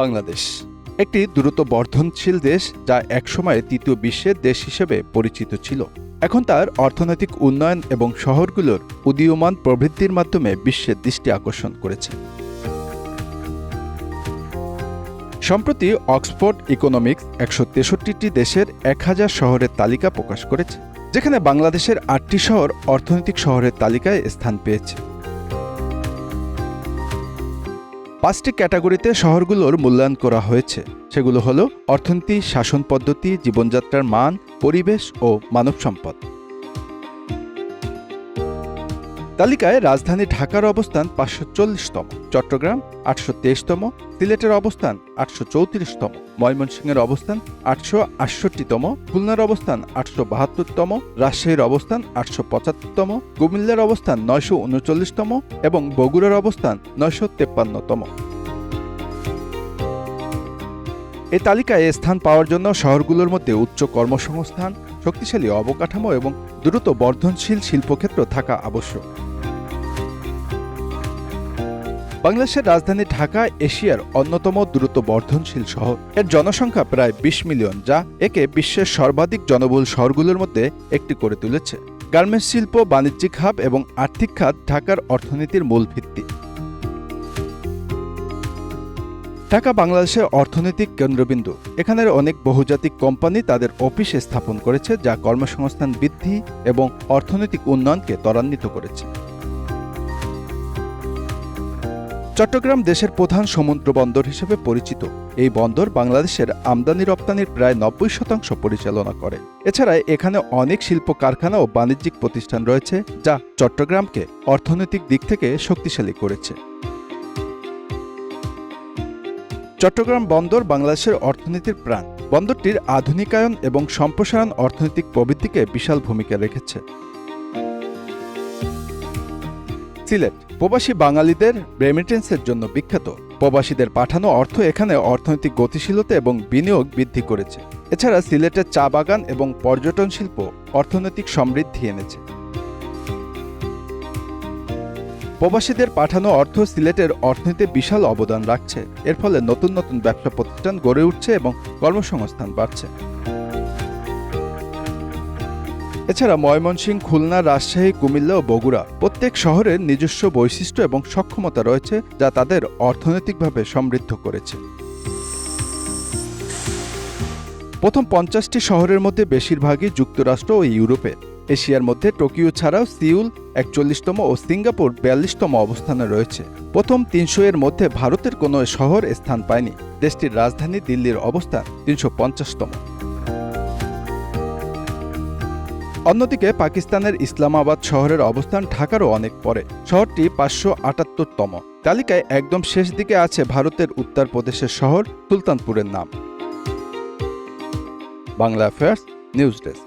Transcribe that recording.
বাংলাদেশ একটি দ্রুত বর্ধনশীল দেশ, যা একসময় তৃতীয় বিশ্বের দেশ হিসেবে পরিচিত ছিল। এখন তার অর্থনৈতিক উন্নয়ন এবং শহরগুলোর উদীয়মান প্রবৃদ্ধির মাধ্যমে বিশ্বের দৃষ্টি আকর্ষণ করেছে। সম্প্রতি অক্সফোর্ড ইকোনমিক্স ১৬৩টি দেশের ১,০০০ শহরের তালিকা প্রকাশ করেছে, যেখানে বাংলাদেশের ৮টি শহর অর্থনৈতিক শহরের তালিকায় স্থান পেয়েছে। ৫টি ক্যাটাগরিতে শহরগুলোর মূল্যায়ন করা হয়েছে, সেগুলো হলো অর্থনীতি, শাসন পদ্ধতি, জীবনযাত্রার মান, পরিবেশ ও মানব সম্পদ। তালিকায় রাজধানী ঢাকার অবস্থান ৫৪০তম, চট্টগ্রাম ৮২৩তম, সিলেটের অবস্থান ৮৩৪তম, ময়মনসিংহের অবস্থান ৮৬৮তম, খুলনার অবস্থান ৮৭২তম, রাজশাহীর অবস্থান ৮৭৫তম, কুমিল্লার অবস্থান ৯৩৯তম এবং বগুড়ার অবস্থান ৯৫৩তম। এই তালিকায় স্থান পাওয়ার জন্য শহরগুলোর মধ্যে উচ্চ কর্মসংস্থান, শক্তিশালী অবকাঠামো এবং দ্রুত বর্ধনশীল শিল্পক্ষেত্র থাকা আবশ্যক। বাংলাদেশের রাজধানী ঢাকা এশিয়ার অন্যতম দ্রুত বর্ধনশীল শহর। এর জনসংখ্যা প্রায় ২০ মিলিয়ন, যা একে বিশ্বের সর্বাধিক জনবহুল শহরগুলোর মধ্যে একটি করে তুলেছে। গার্মেন্টস শিল্প, বাণিজ্যিক হাব এবং আর্থিক খাত ঢাকার অর্থনীতির মূল ভিত্তি। ঢাকা বাংলাদেশের অর্থনৈতিক কেন্দ্রবিন্দু। এখানের অনেক বহুজাতিক কোম্পানি তাদের অফিস স্থাপন করেছে, যা কর্মসংস্থান বৃদ্ধি এবং অর্থনৈতিক উন্নয়নকে ত্বরান্বিত করেছে। চট্টগ্রাম দেশের প্রধান সমুদ্র বন্দর হিসেবে পরিচিত। এই বন্দর বাংলাদেশের আমদানি রপ্তানির প্রায় ৯০% পরিচালনা করে। এছাড়া এখানে অনেক শিল্প কারখানা ও বাণিজ্যিক প্রতিষ্ঠান রয়েছে, যা চট্টগ্রামকে অর্থনৈতিক দিক থেকে শক্তিশালী করেছে। চট্টগ্রাম বন্দর বাংলাদেশের অর্থনীতির প্রাণ। বন্দরটির আধুনিকায়ন এবং সম্প্রসারণ অর্থনৈতিক প্রবৃদ্ধিকে বিশাল ভূমিকা রেখেছে। সিলেট প্রবাসী বাঙালিদের রেমিটেন্সের জন্য বিখ্যাত। প্রবাসীদের পাঠানো অর্থ এখানে অর্থনৈতিক গতিশীলতা এবং বিনিয়োগ বৃদ্ধি করেছে। এছাড়া সিলেটের চা বাগান এবং পর্যটন শিল্প অর্থনৈতিক সমৃদ্ধি এনেছে। প্রবাসীদের পাঠানো অর্থ সিলেটের অর্থনীতিতে বিশাল অবদান রাখছে। এর ফলে নতুন নতুন ব্যবসা প্রতিষ্ঠান গড়ে উঠছে এবং কর্মসংস্থান বাড়ছে। এছাড়া ময়মনসিংহ, খুলনা, রাজশাহী, কুমিল্লা ও বগুড়া প্রত্যেক শহরের নিজস্ব বৈশিষ্ট্য এবং সক্ষমতা রয়েছে, যা তাদের অর্থনৈতিকভাবে সমৃদ্ধ করেছে। প্রথম ৫০টি শহরের মধ্যে বেশিরভাগই যুক্তরাষ্ট্র ও ইউরোপের। এশিয়ার মধ্যে টোকিও ছাড়াও সিউল ৪১তম ও সিঙ্গাপুর ৪২তম অবস্থানে রয়েছে। প্রথম ৩০০ এর মধ্যে ভারতের কোনো শহর স্থান পায়নি। দেশটির রাজধানী দিল্লির অবস্থান ৩৫০তম। অন্যদিকে পাকিস্তানের ইসলামাবাদ শহরের অবস্থান ঢাকারও অনেক পরে। শহরটি ৫৭৮তম। তালিকায় একদম শেষ দিকে আছে ভারতের উত্তরপ্রদেশের শহর সুলতানপুরের নাম। Bangla affairs news desk.